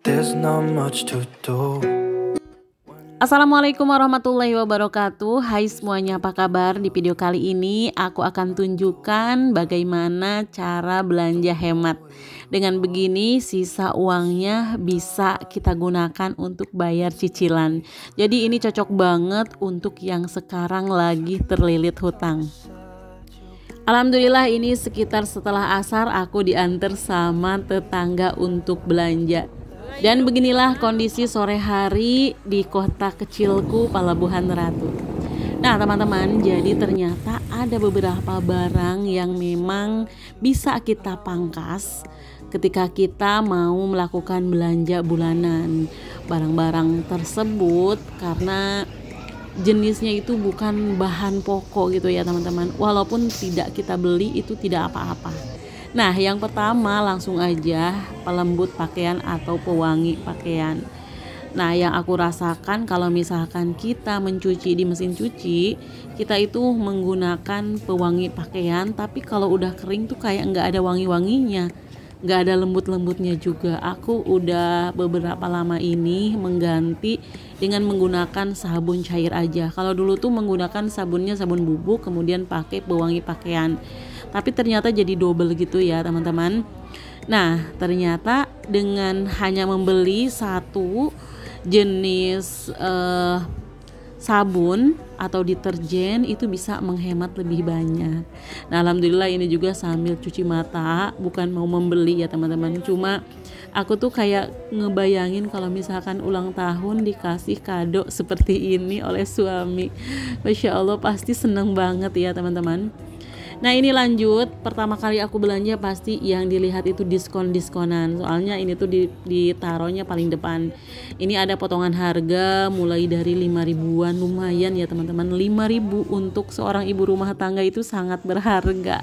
There's not much to do. Assalamualaikum warahmatullahi wabarakatuh. Hai semuanya, apa kabar? Di video kali ini aku akan tunjukkan bagaimana cara belanja hemat. Dengan begini sisa uangnya bisa kita gunakan untuk bayar cicilan. Jadi ini cocok banget untuk yang sekarang lagi terlilit hutang. Alhamdulillah, ini sekitar setelah asar aku diantar sama tetangga untuk belanja. Dan beginilah kondisi sore hari di kota kecilku, Palabuhan Ratu. Nah teman-teman, jadi ternyata ada beberapa barang yang memang bisa kita pangkas ketika kita mau melakukan belanja bulanan. Barang-barang tersebut karena jenisnya itu bukan bahan pokok gitu ya teman-teman. Walaupun tidak kita beli itu tidak apa-apa. Nah, yang pertama langsung aja pelembut pakaian atau pewangi pakaian. Nah, yang aku rasakan kalau misalkan kita mencuci di mesin cuci, kita itu menggunakan pewangi pakaian, tapi kalau udah kering tuh kayak nggak ada wangi-wanginya, nggak ada lembut-lembutnya juga. Aku udah beberapa lama ini mengganti dengan menggunakan sabun cair aja. Kalau dulu tuh menggunakan sabunnya sabun bubuk, kemudian pakai pewangi pakaian. Tapi ternyata jadi double gitu ya teman-teman. Nah ternyata dengan hanya membeli satu jenis sabun atau deterjen itu bisa menghemat lebih banyak. Nah alhamdulillah ini juga sambil cuci mata, bukan mau membeli ya teman-teman. Cuma aku tuh kayak ngebayangin kalau misalkan ulang tahun dikasih kado seperti ini oleh suami. Masya Allah pasti seneng banget ya teman-teman. Nah ini lanjut, pertama kali aku belanja pasti yang dilihat itu diskon-diskonan. Soalnya ini tuh ditaruhnya paling depan. Ini ada potongan harga mulai dari 5 ribuan, lumayan ya teman-teman. 5 ribu untuk seorang ibu rumah tangga itu sangat berharga.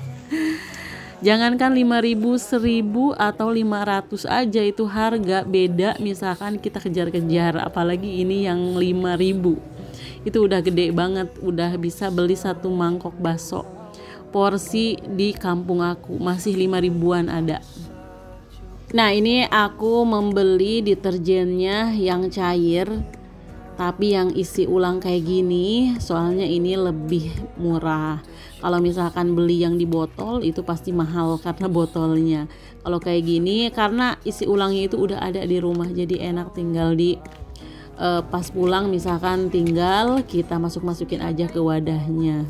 Jangankan 5 ribu, 1000 atau 500 aja itu harga beda. Misalkan kita kejar-kejar, apalagi ini yang 5 ribu. Itu udah gede banget, udah bisa beli satu mangkok bakso. Porsi di kampung aku masih 5 ribuan ada. Nah ini aku membeli deterjennya yang cair, tapi yang isi ulang kayak gini, soalnya ini lebih murah. Kalau misalkan beli yang di botol itu pasti mahal karena botolnya. Kalau kayak gini karena isi ulangnya itu udah ada di rumah, jadi enak tinggal di pas pulang misalkan tinggal kita masukin aja ke wadahnya.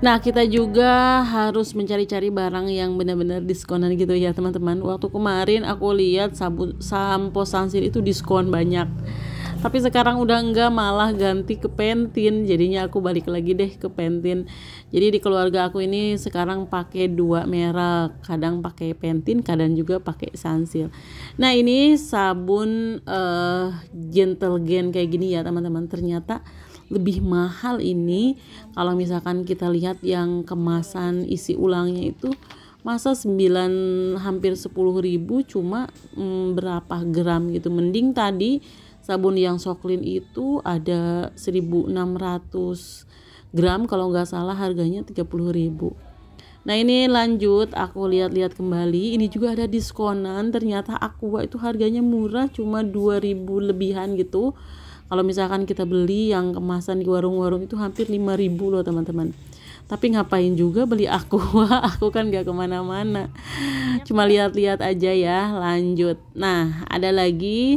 Nah kita juga harus mencari-cari barang yang benar-benar diskonan gitu ya teman-teman. Waktu kemarin aku lihat sampo Sunsilk itu diskon banyak, tapi sekarang udah enggak, malah ganti ke Pantene. Jadinya aku balik lagi deh ke Pantene. Jadi di keluarga aku ini sekarang pakai 2 merek, kadang pakai Pantene, kadang juga pakai Sunsilk. Nah ini sabun Gentle Gen kayak gini ya teman-teman, ternyata lebih mahal ini. Kalau misalkan kita lihat yang kemasan isi ulangnya itu masa 9 hampir 10 ribu cuma berapa gram gitu. Mending tadi sabun yang Soklin itu ada 1600 gram kalau nggak salah, harganya 30 ribu. Nah ini lanjut aku lihat-lihat kembali, ini juga ada diskonan. Ternyata Aqua itu harganya murah, cuma 2000 lebihan gitu. Kalau misalkan kita beli yang kemasan di warung-warung itu hampir 5.000 loh teman-teman. Tapi ngapain juga beli Aqua, aku kan gak kemana-mana, cuma lihat-lihat aja ya. Lanjut, nah ada lagi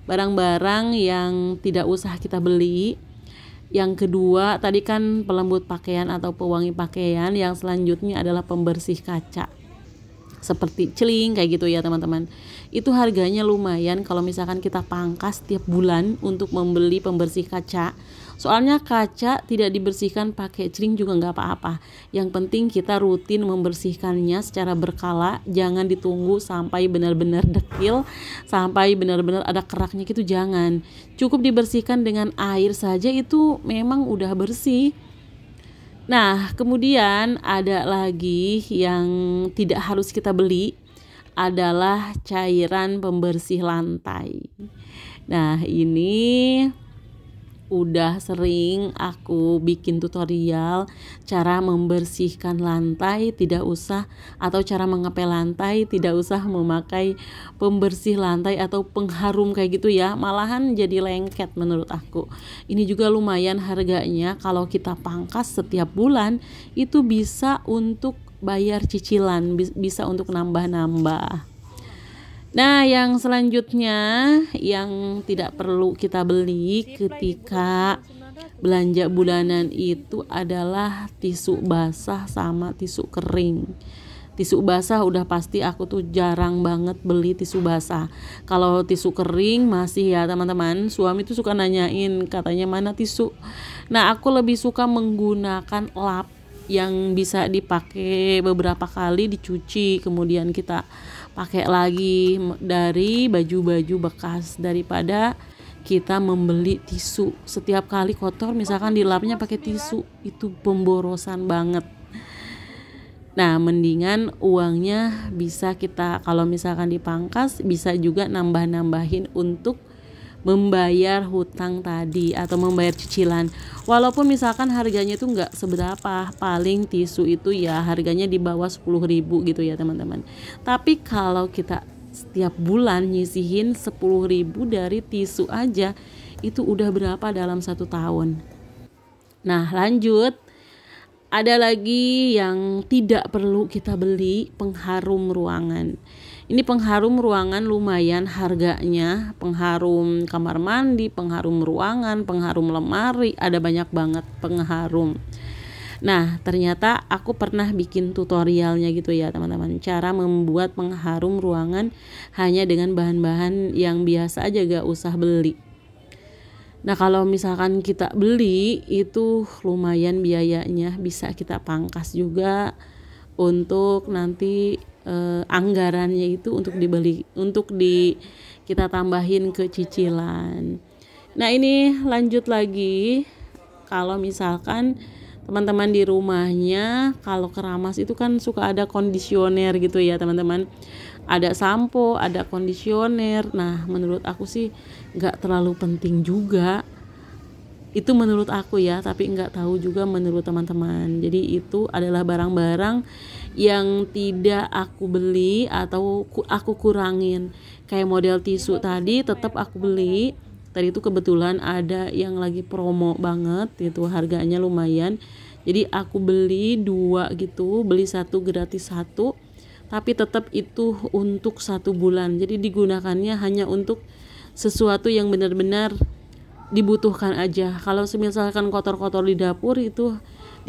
barang-barang yang tidak usah kita beli. Yang kedua tadi kan pelembut pakaian atau pewangi pakaian, yang selanjutnya adalah pembersih kaca seperti celing kayak gitu ya teman-teman. Itu harganya lumayan kalau misalkan kita pangkas tiap bulan untuk membeli pembersih kaca. Soalnya kaca tidak dibersihkan pakai celing juga nggak apa-apa. Yang penting kita rutin membersihkannya secara berkala, jangan ditunggu sampai benar-benar dekil, sampai benar-benar ada keraknya gitu, jangan. Cukup dibersihkan dengan air saja itu memang udah bersih. Nah kemudian ada lagi yang tidak harus kita beli, adalah cairan pembersih lantai. Nah ini udah sering aku bikin tutorial cara membersihkan lantai, tidak usah, atau cara mengepel lantai tidak usah memakai pembersih lantai atau pengharum kayak gitu ya, malahan jadi lengket menurut aku. Ini juga lumayan harganya, kalau kita pangkas setiap bulan itu bisa untuk bayar cicilan, bisa untuk nambah-nambah. Nah, yang selanjutnya yang tidak perlu kita beli ketika belanja bulanan itu adalah tisu basah sama tisu kering. Tisu basah udah pasti aku tuh jarang banget beli tisu basah. Kalau tisu kering masih ya teman-teman, suami tuh suka nanyain katanya mana tisu. Nah, aku lebih suka menggunakan lap yang bisa dipakai beberapa kali, dicuci kemudian kita pakai lagi dari baju-baju bekas, daripada kita membeli tisu setiap kali kotor misalkan dilapnya pakai tisu, itu pemborosan banget. Nah, mendingan uangnya bisa kita, kalau misalkan dipangkas, bisa juga nambah-nambahin untuk membayar hutang tadi atau membayar cicilan. Walaupun misalkan harganya itu nggak seberapa, paling tisu itu ya harganya di bawah 10.000 gitu ya teman-teman. Tapi kalau kita setiap bulan nyisihin 10.000 dari tisu aja, itu udah berapa dalam 1 tahun. Nah, lanjut. Ada lagi yang tidak perlu kita beli, pengharum ruangan. Ini pengharum ruangan lumayan harganya, pengharum kamar mandi, pengharum ruangan, pengharum lemari, ada banyak banget pengharum. Nah, ternyata aku pernah bikin tutorialnya gitu ya teman-teman, cara membuat pengharum ruangan hanya dengan bahan-bahan yang biasa aja, gak usah beli. Nah, kalau misalkan kita beli itu lumayan biayanya, bisa kita pangkas juga untuk nanti anggarannya itu untuk dibeli, kita tambahin ke cicilan. Nah, ini lanjut lagi, kalau misalkan teman-teman di rumahnya kalau keramas itu kan suka ada kondisioner gitu ya teman-teman, ada sampo, ada kondisioner. Nah, menurut aku sih nggak terlalu penting juga, itu menurut aku ya, tapi nggak tahu juga menurut teman-teman. Jadi itu adalah barang-barang yang tidak aku beli atau aku kurangin. Kayak model tisu tadi tetap aku beli. Tadi itu kebetulan ada yang lagi promo banget, itu harganya lumayan. Jadi aku beli 2 gitu, beli 1 gratis 1. Tapi tetap itu untuk 1 bulan. Jadi digunakannya hanya untuk sesuatu yang benar-benar dibutuhkan aja. Kalau misalkan kotor-kotor di dapur itu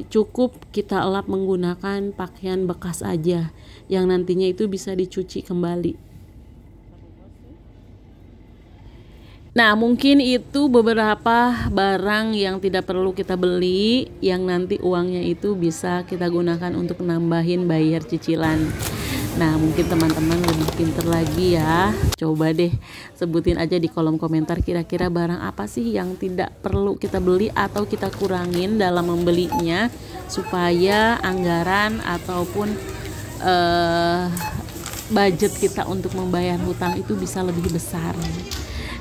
cukup kita lap menggunakan pakaian bekas aja yang nantinya itu bisa dicuci kembali. Nah, mungkin itu beberapa barang yang tidak perlu kita beli, yang nanti uangnya itu bisa kita gunakan untuk nambahin bayar cicilan. Nah, mungkin teman-teman lebih pinter lagi ya. Coba deh sebutin aja di kolom komentar kira-kira barang apa sih yang tidak perlu kita beli atau kita kurangin dalam membelinya, supaya anggaran ataupun budget kita untuk membayar hutang itu bisa lebih besar.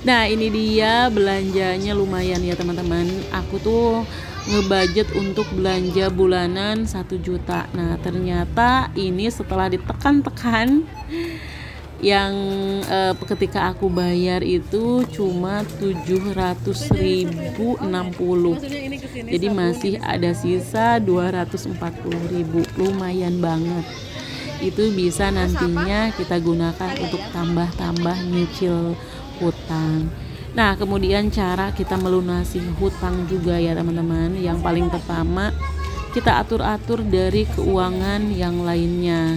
Nah, ini dia belanjanya lumayan ya teman-teman. Aku tuh ngebudget untuk belanja bulanan 1 juta. Nah, ternyata ini setelah ditekan-tekan yang ketika aku bayar itu cuma 700.060. Jadi masih ada sisa 240.000. Lumayan banget. Itu bisa nantinya kita gunakan untuk tambah-tambah nyicil hutang. Nah, kemudian cara kita melunasi hutang juga ya teman-teman. Yang paling pertama, kita atur-atur dari keuangan yang lainnya.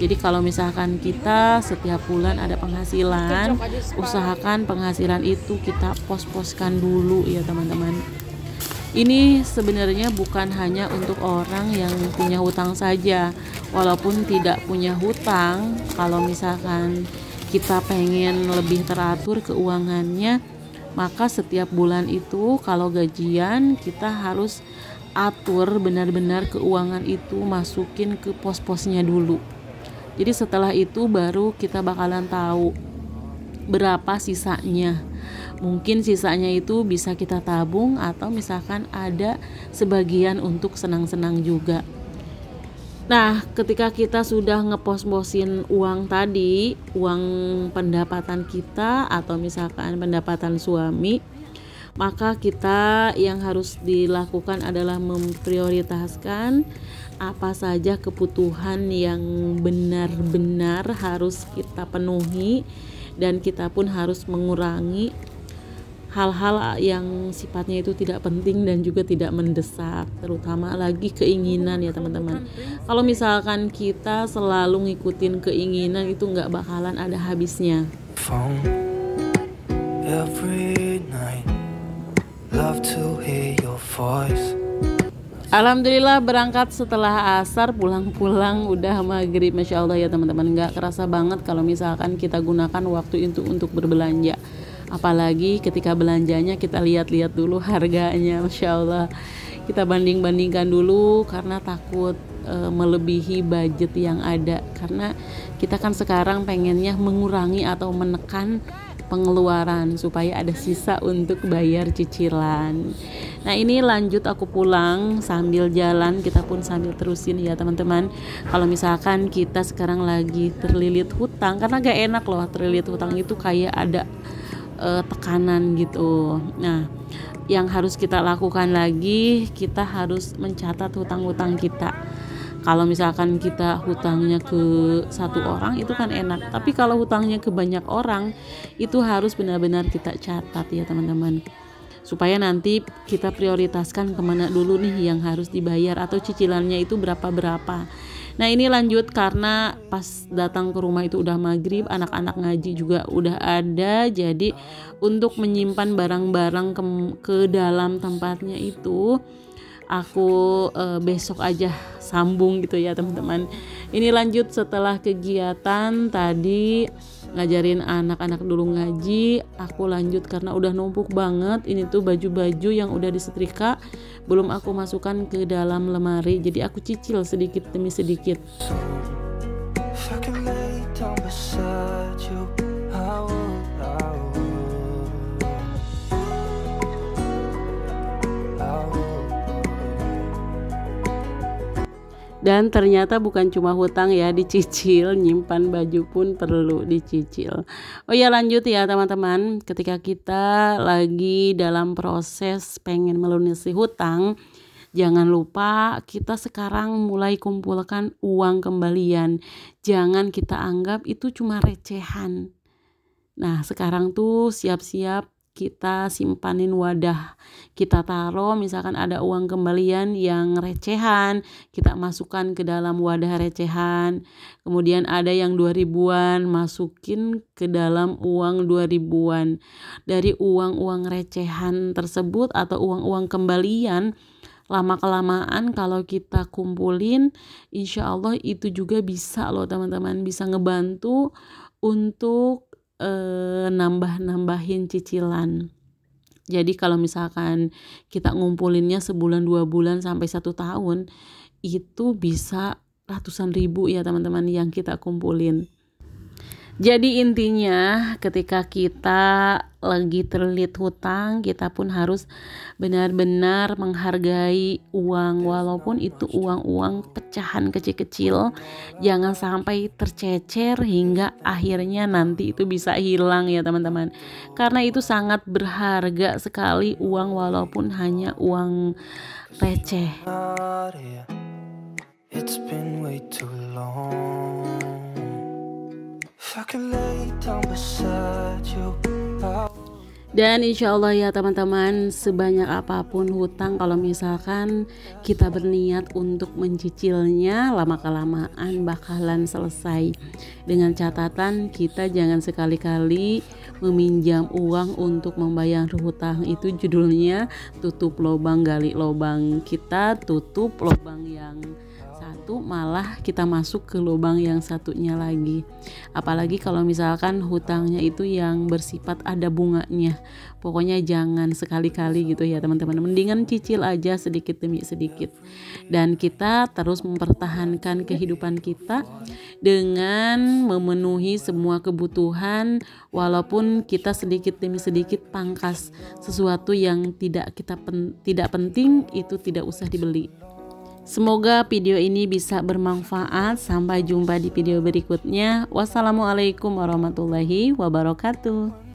Jadi kalau misalkan kita setiap bulan ada penghasilan, usahakan penghasilan itu kita pos-poskan dulu ya teman-teman. Ini sebenarnya bukan hanya untuk orang yang punya hutang saja. Walaupun tidak punya hutang, kalau misalkan kita pengen lebih teratur keuangannya, maka setiap bulan itu kalau gajian kita harus atur benar-benar keuangan itu, masukin ke pos-posnya dulu. Jadi setelah itu baru kita bakalan tahu berapa sisanya. Mungkin sisanya itu bisa kita tabung atau misalkan ada sebagian untuk senang-senang juga. Nah, ketika kita sudah ngepos-posin uang tadi, uang pendapatan kita atau misalkan pendapatan suami, maka kita yang harus dilakukan adalah memprioritaskan apa saja kebutuhan yang benar-benar harus kita penuhi, dan kita pun harus mengurangi hal-hal yang sifatnya itu tidak penting dan juga tidak mendesak, terutama lagi keinginan ya teman-teman. Kalau misalkan kita selalu ngikutin keinginan itu nggak bakalan ada habisnya. Phone every night, love to hear your voice. Alhamdulillah berangkat setelah asar, pulang-pulang udah maghrib. Masya Allah ya teman-teman, nggak kerasa banget kalau misalkan kita gunakan waktu itu untuk berbelanja. Apalagi ketika belanjanya kita lihat-lihat dulu harganya. Masya Allah, kita banding-bandingkan dulu karena takut melebihi budget yang ada. Karena kita kan sekarang pengennya mengurangi atau menekan pengeluaran supaya ada sisa untuk bayar cicilan. Nah ini lanjut aku pulang sambil jalan, kita pun sambil terusin ya teman-teman. Kalau misalkan kita sekarang lagi terlilit hutang, karena gak enak loh terlilit hutang itu kayak ada tekanan gitu. Nah yang harus kita lakukan lagi, kita harus mencatat hutang-hutang kita. Kalau misalkan kita hutangnya ke satu orang itu kan enak, tapi kalau hutangnya ke banyak orang itu harus benar-benar kita catat ya teman-teman, supaya nanti kita prioritaskan kemana dulu nih yang harus dibayar atau cicilannya itu berapa-berapa. Nah ini lanjut karena pas datang ke rumah itu udah maghrib, anak-anak ngaji juga udah ada, jadi untuk menyimpan barang-barang ke dalam tempatnya itu aku besok aja sambung gitu ya teman-teman. Ini lanjut setelah kegiatan tadi ngajarin anak-anak dulu ngaji, aku lanjut karena udah numpuk banget. Ini tuh baju-baju yang udah disetrika belum aku masukkan ke dalam lemari, jadi aku cicil sedikit demi sedikit. Dan ternyata bukan cuma hutang ya dicicil, nyimpan baju pun perlu dicicil. Oh ya lanjut ya teman-teman, ketika kita lagi dalam proses pengen melunasi hutang, jangan lupa kita sekarang mulai kumpulkan uang kembalian. Jangan kita anggap itu cuma recehan. Nah sekarang tuh siap-siap kita simpanin wadah, kita taruh misalkan ada uang kembalian yang recehan, kita masukkan ke dalam wadah recehan. Kemudian ada yang 2000-an, masukin ke dalam uang 2000-an. Dari uang-uang recehan tersebut atau uang-uang kembalian, lama-kelamaan kalau kita kumpulin, insya Allah itu juga bisa loh teman-teman, bisa ngebantu untuk nambah-nambahin cicilan. Jadi kalau misalkan kita ngumpulinnya sebulan, 2 bulan sampai 1 tahun, itu bisa ratusan ribu ya teman-teman yang kita kumpulin. Jadi intinya ketika kita lagi terlilit hutang, kita pun harus benar-benar menghargai uang, walaupun itu uang-uang pecahan kecil-kecil. Jangan sampai tercecer hingga akhirnya nanti itu bisa hilang ya teman-teman. Karena itu sangat berharga sekali uang, walaupun hanya uang receh. It's been way too long. Dan insya Allah ya teman-teman, sebanyak apapun hutang, kalau misalkan kita berniat untuk mencicilnya, lama-kelamaan bakalan selesai. Dengan catatan kita jangan sekali-kali meminjam uang untuk membayar hutang. Itu judulnya tutup lubang gali lubang. Kita tutup lubang yang satu, malah kita masuk ke lubang yang satunya lagi. Apalagi kalau misalkan hutangnya itu yang bersifat ada bunganya. Pokoknya jangan sekali-kali gitu ya teman-teman, mendingan cicil aja sedikit demi sedikit, dan kita terus mempertahankan kehidupan kita dengan memenuhi semua kebutuhan, walaupun kita sedikit demi sedikit pangkas sesuatu yang tidak penting, itu tidak usah dibeli. Semoga video ini bisa bermanfaat. Sampai jumpa di video berikutnya. Wassalamualaikum warahmatullahi wabarakatuh.